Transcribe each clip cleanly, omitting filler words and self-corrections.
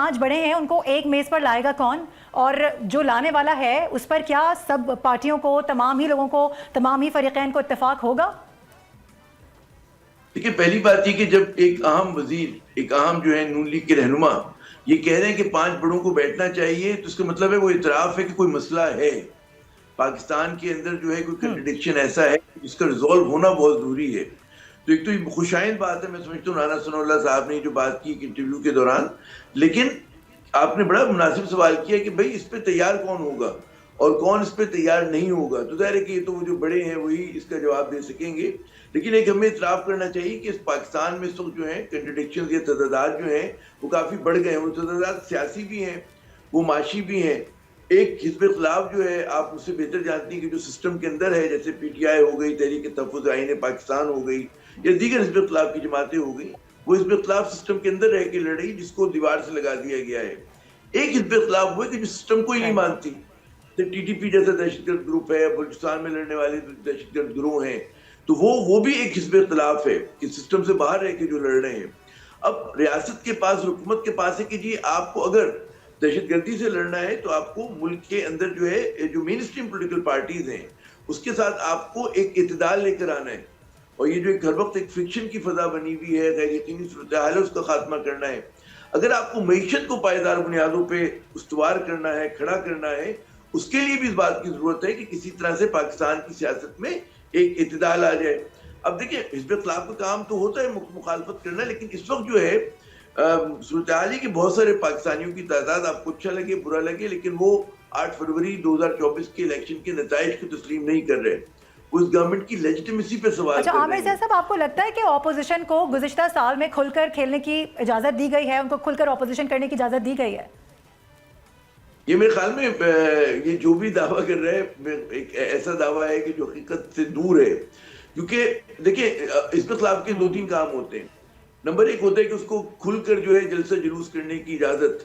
5 بڑے ہیں ان کو ایک میز پر لائے گا کون, اور جو لانے والا ہے اس پر کیا سب پارٹیوں کو, تمام ہی لوگوں کو, تمام ہی فریقین کو اتفاق ہوگا؟ دیکھیں پہلی بات یہ کہ جب ایک اہم وزیر, ایک اہم جو ہے نون لیگ کے رہنما یہ کہہ رہے ہیں کہ 5 بڑوں کو بیٹھنا چاہیے, تو اس کا مطلب ہے وہ اعتراف ہے کہ کوئی مسئلہ ہے پاکستان کے اندر, جو ہے کوئی کنٹرڈکشن ایسا ہے جس کا ریزالو ہونا بہت ضروری ہے. تو ایک تو یہ خوشائند بات ہے, میں سمجھتا ہوں رانا ثناء اللہ صاحب نے جو بات کی انٹرویو کے دوران, لیکن آپ نے بڑا مناسب سوال کیا کہ بھئی اس پہ تیار کون ہوگا اور کون اس پہ تیار نہیں ہوگا. تو ظاہر ہے کہ یہ تو وہ جو بڑے ہیں وہی اس کا جواب دے سکیں گے, لیکن ایک ہمیں اعتراف کرنا چاہیے کہ اس پاکستان میں اس وقت جو ہیں کنٹرڈکشنز یا تضادات جو ہیں وہ کافی بڑھ گئے ہیں. وہ تضادات سیاسی بھی ہیں, وہ معاشی بھی ہیں. ایک حزب اختلاف جو ہے, آپ اس سے بہتر جانتی ہیں کہ جو سسٹم کے اندر ہے, جیسے پی ٹی آئی ہو گئی, تحریک تحفظ آئین پاکستان ہو گئی, یا دیگر حزب اختلاف کی جماعتیں ہو گئی, وہ حزب اختلاف سسٹم کے اندر رہ کے لڑ رہی جس کو دیوار سے لگا دیا گیا ہے. ایک حزب اختلاف وہ ہے کہ جو سسٹم کو ہی نہیں مانتی, ٹی ٹی پی جیسا دہشت گرد گروپ ہے, بلوچستان میں لڑنے والے دہشت گرد گروہ ہیں, تو وہ بھی ایک حزب اختلاف ہے کہ سسٹم سے باہر رہ کے جو لڑ رہے ہیں. اب ریاست کے پاس, حکومت کے پاس ہے کہ جی آپ کو اگر دہشت گردی سے لڑنا ہے تو آپ کو ملک کے اندر جو ہے جو مین اسٹریم پولیٹیکل پارٹیز ہیں اس کے ساتھ آپ کو ایک اعتدال لے کر آنا ہے, اور یہ جو ایک ہر وقت ایک فکشن کی فضا بنی ہوئی ہے, غیر یقینی صورتحال ہے, اس کا خاتمہ کرنا ہے. اگر آپ کو معیشت کو پائیدار بنیادوں پہ استوار کرنا ہے, کھڑا کرنا ہے, اس کے لیے بھی اس بات کی ضرورت ہے کہ کسی طرح سے پاکستان کی سیاست میں ایک اعتدال آ جائے. اب دیکھیں حزب اختلاف کا کام تو ہوتا ہے مخالفت کرنا, لیکن اس وقت جو ہے صورتحال ہے کہ بہت سارے پاکستانیوں کی تعداد, آپ کو اچھا لگے برا لگے, لیکن وہ 8 فروری 2024 کے الیکشن کے نتائج کو تسلیم نہیں کر رہے, وہ اس گورنمنٹ کی لیجٹمیسی پہ سوال کر رہے ہیں. عامر صاحب, آپ کو لگتا ہے کہ اپوزیشن کو گزشتہ سال میں کھل کر کھیلنے کی اجازت دی گئی ہے, ان کو کھل کر اپوزیشن کرنے کی اجازت دی گئی ہے؟ یہ میرے خیال میں یہ جو بھی دعویٰ کر رہے ہیں ایک ایسا دعویٰ ہے کہ جو حقیقت سے دور ہے, کیونکہ دیکھیں حزب اختلاف کے 2-3 کام ہوتے ہیں. نمبر 1 ہوتا ہے کہ اس کو کھل کر جو ہے جلسہ جلوس کرنے کی اجازت,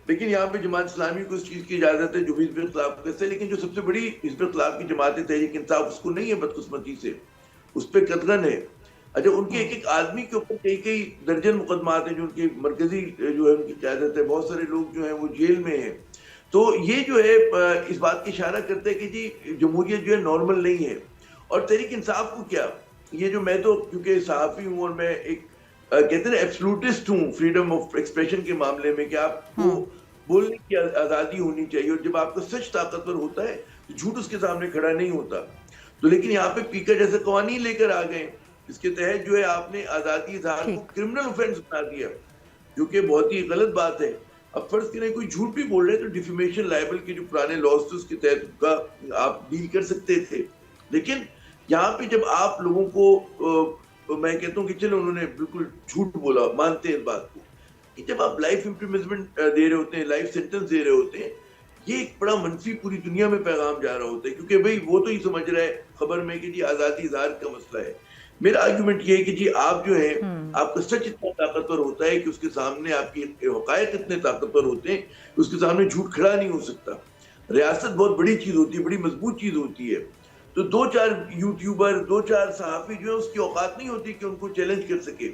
لیکن یہاں پہ جماعت اسلامی کو اس چیز کی اجازت ہے جو بھی حزب اختلاف کرتے ہیں, لیکن جو سب سے بڑی حزب اختلاف کی جماعت تحریک انصاف اس کو نہیں ہے, بدقسمتی سے اس پہ قطغن ہے. اچھا, ان کے ایک آدمی کے اوپر کئی درجن مقدمات ہیں جو ان کی مرکزی جو ہے ان کی قیادت ہے, بہت سارے لوگ جو ہیں وہ جیل میں ہیں. تو یہ جو ہے اس بات کی اشارہ کرتے ہیں کہ جی جمہوریت جو ہے نارمل نہیں ہے. اور تحریک انصاف کو کیا, یہ جو میں تو کیونکہ صحافی ہوں اور میں ایک کہتے ہیں ایبسلوٹسٹ ہوں فریڈم آف ایکسپریشن کے معاملے میں, کہ آپ کو بولنے کی آزادی ہونی چاہیے, اور جب آپ کا سچ طاقتور ہوتا ہے تو جھوٹ اس کے سامنے کھڑا نہیں ہوتا. تو لیکن یہاں پہ پیکر جیسے قوانین لے کر آ گئے اس کے تحت جو ہے آپ نے آزادی اظہار کو کرمنل اوفینس بنا دیا, جو کہ بہت ہی غلط بات ہے. اب فرض کریں کوئی جھوٹ بھی بول رہے تو ڈیفیمیشن لائبل کے جو پرانے لاز تھے اس کے تحت کا آپ ڈیل کر سکتے تھے, لیکن یہاں پہ جب آپ لوگوں کو میں کہتا ہوں کہ چلو انہوں نے بالکل جھوٹ بولا, مانتے ہیں اس بات کو, کہ جب آپ لائف امپریزمنٹ دے رہے ہوتے ہیں, لائف سینٹنس دے رہے ہوتے ہیں, یہ ایک بڑا منفی پوری دنیا میں پیغام جا رہا ہوتا ہے, کیونکہ بھئی وہ تو ہی سمجھ رہا ہے خبر میں کہ جی آزادی اظہار کا مسئلہ ہے. میرا آرگومنٹ یہ ہے کہ جی آپ جو ہے آپ کا سچ اتنا طاقتور ہوتا ہے کہ اس کے سامنے آپ کی حقائق اتنے طاقتور ہوتے ہیں کہ اس کے سامنے جھوٹ کھڑا نہیں ہو سکتا. ریاست بہت بڑی چیز ہوتی ہے, بڑی مضبوط چیز ہوتی ہے, تو 2-4 یوٹیوبر 2-4 صحافی جو ہے اس کی اوقات نہیں ہوتی کہ ان کو چیلنج کر سکے.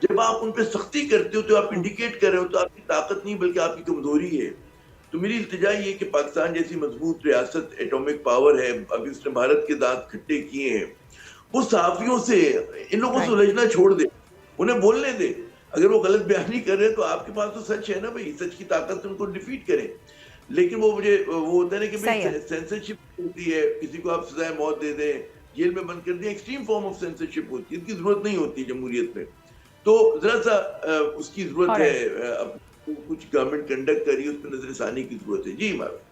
جب آپ ان پہ سختی کرتے ہو تو آپ انڈیکیٹ کر رہے ہو تو آپ کی طاقت نہیں بلکہ آپ کی کمزوری ہے. تو میری التجا یہ کہ پاکستان جیسی مضبوط ریاست, ایٹامک پاور ہے, ابھی اس نے بھارت کے دانت کھٹے کیے ہیں, وہ صحافیوں سے ان لوگوں سے الجھنا چھوڑ دے, انہیں بولنے دے. اگر وہ غلط بیانی کر رہے ہیں تو آپ کے پاس تو سچ ہے نا بھائی, سچ کی طاقت سے ان کو ڈیفیٹ کریں. لیکن وہ ہوتا ہے نا کہ سینسرشپ ہوتی ہے, کسی کو آپ سزائے موت دے دیں, جیل میں بند کر دیں, ایکسٹریم فارم آف سینسرشپ ہوتی ہے, اس کی ضرورت نہیں ہوتی جمہوریت میں. تو ذرا سا اس کی ضرورت ہے, کچھ گورنمنٹ کنڈکٹ کری اس پہ نظر ثانی کی ضرورت ہے. جی مارو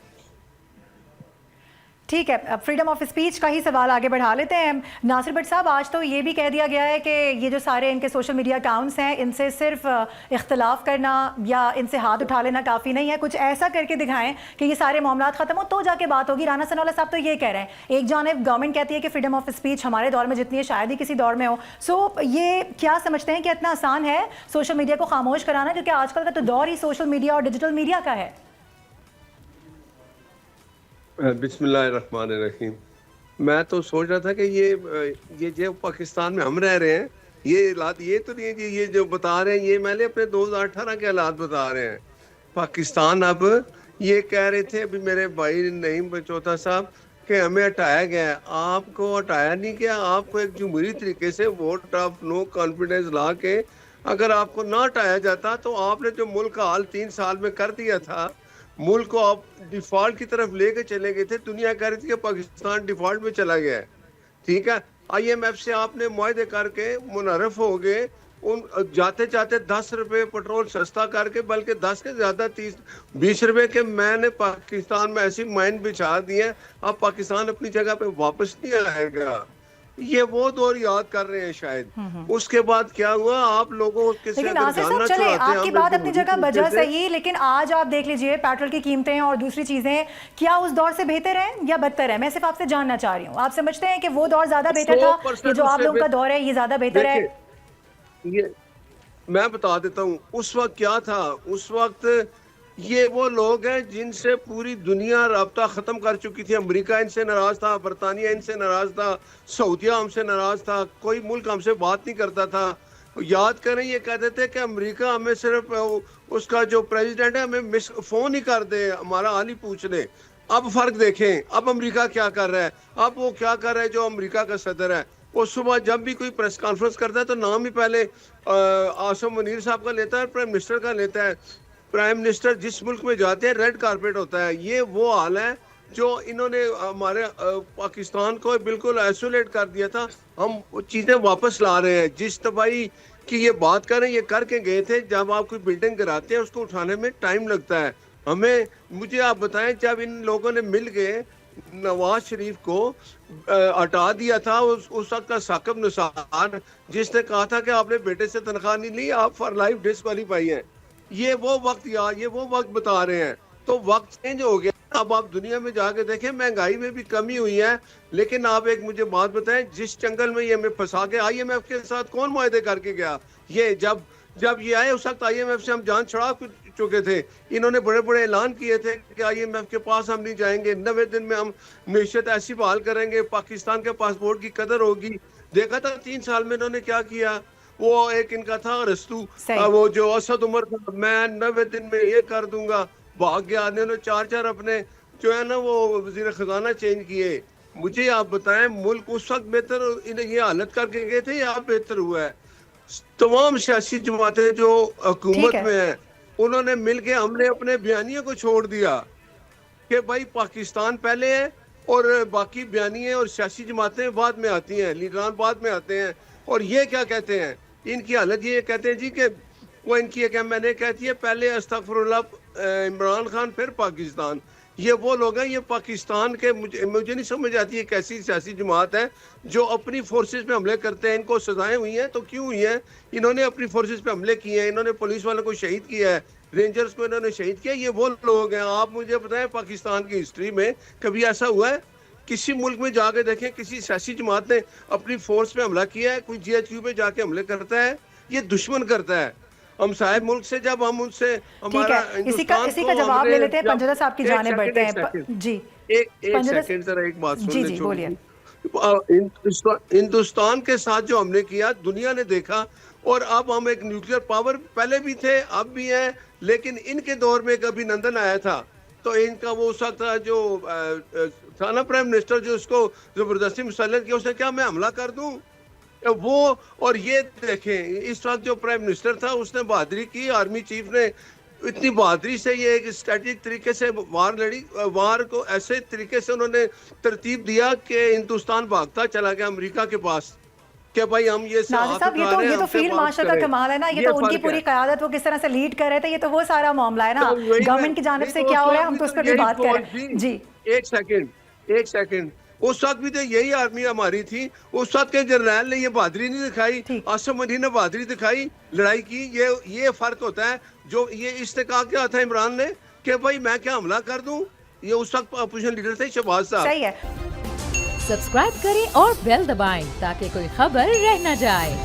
ٹھیک ہے, فریڈم آف اسپیچ کا ہی سوال آگے بڑھا لیتے ہیں. ناصر بٹ صاحب, آج تو یہ بھی کہہ دیا گیا ہے کہ یہ جو سارے ان کے سوشل میڈیا اکاؤنٹس ہیں ان سے صرف اختلاف کرنا یا ان سے ہاتھ اٹھا لینا کافی نہیں ہے, کچھ ایسا کر کے دکھائیں کہ یہ سارے معاملات ختم ہو تو جا کے بات ہوگی. رانا ثناء اللہ صاحب تو یہ کہہ رہے ہیں, ایک جانب گورنمنٹ کہتی ہے کہ فریڈم آف اسپیچ ہمارے دور میں جتنی ہے شاید ہی کسی دور میں ہو. سو یہ کیا سمجھتے ہیں کہ اتنا آسان ہے سوشل میڈیا کو خاموش کرانا, کیونکہ آج کل کا تو دور ہی سوشل میڈیا اور ڈیجیٹل میڈیا کا ہے؟ بسم اللہ الرحمن الرحیم. میں تو سوچ رہا تھا کہ یہ جو پاکستان میں ہم رہ رہے ہیں یہ حالات یہ تو نہیں ہے کہ یہ جو بتا رہے ہیں یہ میں نے اپنے 2018 کے حالات بتا رہے ہیں. پاکستان اب یہ کہہ رہے تھے ابھی میرے بھائی نعیم بچوتا صاحب کہ ہمیں ہٹایا گیا ہے. آپ کو ہٹایا نہیں گیا, آپ کو ایک جمہوری طریقے سے ووٹ آف نو کانفیڈنس لا کے اگر آپ کو نہ ہٹایا جاتا تو آپ نے جو ملک کا حال 3 سال میں کر دیا تھا, ملک کو آپ ڈیفالٹ کی طرف لے کے چلے گئے تھے. دنیا کہہ رہی تھی کہ پاکستان ڈیفالٹ میں چلا گیا ہے. ٹھیک ہے, آئی ایم ایف سے آپ نے معاہدے کر کے منحرف ہو گئے, ان جاتے جاتے 10 روپے پٹرول سستا کر کے, بلکہ 10 کے زیادہ 20 روپے کے میں نے پاکستان میں ایسی مائن بچھا دی ہے, اب پاکستان اپنی جگہ پہ واپس نہیں آئے گا. یہ وہ دور یاد کر رہے ہیں شاید. اس کے بعد کیا ہوا, آپ لوگوں کے سے لیکن اگر ناصر جاننا صاحب چلے چاہتے ہیں آپ کی بات اپنی جگہ بجا صحیح, لیکن آج آپ دیکھ لیجئے پیٹرول کی قیمتیں اور دوسری چیزیں کیا اس دور سے بہتر ہیں یا بدتر ہے؟ میں صرف آپ سے جاننا چاہ رہی ہوں, آپ سمجھتے ہیں کہ وہ دور زیادہ بہتر تھا, یہ جو آپ لوگوں کا دور ہے یہ زیادہ بہتر ہے؟ یہ میں بتا دیتا ہوں اس وقت کیا تھا. اس وقت یہ وہ لوگ ہیں جن سے پوری دنیا رابطہ ختم کر چکی تھی. امریکہ ان سے ناراض تھا, برطانیہ ان سے ناراض تھا, سعودیہ ہم سے ناراض تھا, کوئی ملک ہم سے بات نہیں کرتا تھا. یاد کریں یہ کہتے تھے کہ امریکہ ہمیں صرف اس کا جو پریزیڈنٹ ہے ہمیں فون ہی کر دے, ہمارا حال ہی پوچھ لے. اب فرق دیکھیں, اب امریکہ کیا کر رہا ہے, اب وہ کیا کر رہا ہے جو امریکہ کا صدر ہے. وہ صبح جب بھی کوئی پریس کانفرنس کرتا ہے تو نام ہی پہلے عاصم منیر صاحب کا لیتا ہے, پرائم منسٹر کا لیتا ہے. پرائم منسٹر جس ملک میں جاتے ہیں ریڈ کارپیٹ ہوتا ہے. یہ وہ حال ہے جو انہوں نے ہمارے پاکستان کو بالکل ایسولیٹ کر دیا تھا. ہم چیزیں واپس لا رہے ہیں. جس تباہی کی یہ بات کریں, یہ کر کے گئے تھے. جب آپ کوئی بلڈنگ گراتے ہیں اس کو اٹھانے میں ٹائم لگتا ہے. مجھے آپ بتائیں, جب ان لوگوں نے مل کے نواز شریف کو ہٹا دیا تھا, اس وقت کا ثاقب نثار جس نے کہا تھا کہ آپ نے بیٹے سے تنخواہ نہیں لی, آپ فار لائف ڈسکوالیفائی ہیں. یہ وہ وقت بتا رہے ہیں. تو وقت چینج ہو گیا. اب آپ دنیا میں جا کے دیکھیں, مہنگائی میں بھی کمی ہوئی ہے. لیکن آپ ایک مجھے بات بتائیں, جس جنگل میں یہ ہمیں پھنسا کے آئی ایم ایف کے ساتھ کون معاہدے کر کے گیا؟ یہ جب یہ آئے اس وقت آئی ایم ایف سے ہم جان چھڑا چکے تھے. انہوں نے بڑے بڑے اعلان کیے تھے کہ آئی ایم ایف کے پاس ہم نہیں جائیں گے, 90 دن میں ہم معیشت ایسی بحال کریں گے, پاکستان کے پاسپورٹ کی قدر ہوگی. دیکھا تھا 3 سال میں انہوں نے کیا کیا. وہ ایک ان کا تھا رستو, وہ جو اسد عمر تھا, میں 90 دن میں یہ کر دوں گا, بھاگ گیا. انہوں نے 4 اپنے جو ہے نا وہ وزیر خزانہ چینج کیے. مجھے آپ بتائیں, ملک اس وقت بہتر انہیں یہ حالت کر کے گئے تھے یا بہتر ہوا ہے؟ تمام سیاسی جماعتیں جو حکومت میں ہیں انہوں نے مل کے, ہم نے اپنے بیانیے کو چھوڑ دیا کہ بھائی پاکستان پہلے ہے اور باقی بیانیے اور سیاسی جماعتیں بعد میں آتی ہیں, لیڈران بعد میں آتے ہیں. اور یہ کیا کہتے ہیں, ان کی حالت یہ کہتے ہیں جی کہ وہ ان کی ایک میں نے کہتی ہے پہلے استغفر اللہ عمران خان پھر پاکستان. یہ وہ لوگ ہیں, یہ پاکستان کے مجھے نہیں سمجھ آتی ہے کیسی سیاسی جماعت ہے جو اپنی فورسز پہ حملے کرتے ہیں. ان کو سزائیں ہوئی ہیں تو کیوں ہوئی ہیں؟ انہوں نے اپنی فورسز پہ حملے کیے ہیں, انہوں نے پولیس والوں کو شہید کیا ہے, رینجرز کو انہوں نے شہید کیا. یہ وہ لوگ ہیں. آپ مجھے بتائیں پاکستان کی ہسٹری میں کبھی ایسا ہوا ہے؟ کسی ملک میں جا کے دیکھیں کسی سیاسی جماعت نے اپنی فورس پہ حملہ کیا ہے؟ کوئی جی ایچ کیو پہ جا کے حملے کرتا ہے؟ یہ دشمن کرتا ہے. ہم صاحب ملک سے جب ہم ان سے ہمارا اسی کا جواب لے لیتے ہیں. پنجودا صاحب کی جانب بڑھتے ہیں. جی ایک سیکنڈ ذرا ایک بات سن لیں. بولیے. ہندوستان کے ساتھ جو ہم نے کیا دنیا نے دیکھا, اور اب ہم ایک نیوکلیئر پاور پہلے بھی تھے اب بھی ہیں, لیکن ان کے دور میں کبھی نندن آیا تھا تو ان کا وہ ساتھ جو تھا نا پرائم منسٹر جو اس کو زبردستی مسلط کیا, اس نے کیا میں حملہ کر دوں وہ. اور یہ دیکھیں اس وقت جو پرائم منسٹر تھا اس نے بہادری کی, آرمی چیف نے اتنی بہادری سے یہ ایک اسٹریٹجک طریقے سے وار لڑی. وار کو ایسے طریقے سے انہوں نے ترتیب دیا کہ ہندوستان بھاگتا چلا گیا امریکہ کے پاس کہ بھائی ہم یہ صاحب یہ تو فیلڈ مارشل کا کمال ہے نا. یہ تو ان کی پوری قیادت وہ کس طرح سے لیڈ کر رہے تھے, یہ تو وہ سارا معاملہ ہے نا. گورنمنٹ کی جانب سے کیا ہو رہا ہے ہم تو اس پر بھی بات کر رہے ہیں. جی ایک سیکنڈ اس وقت بھی تو یہی آرمی ہماری تھی. اس وقت کے جنرل نے یہ بہادری نہیں دکھائی, عاصم منیر نے بہادری دکھائی, لڑائی کی. یہ فرق ہوتا ہے. جو یہ اس نے کہا کیا تھا عمران نے کہ بھائی میں کیا حملہ کر دوں, یہ اس وقت اپوزیشن لیڈر تھے شہباز صاحب. صحیح ہے. سبسکرائب کریں اور بیل دبائیں تاکہ کوئی خبر رہ نہ جائے.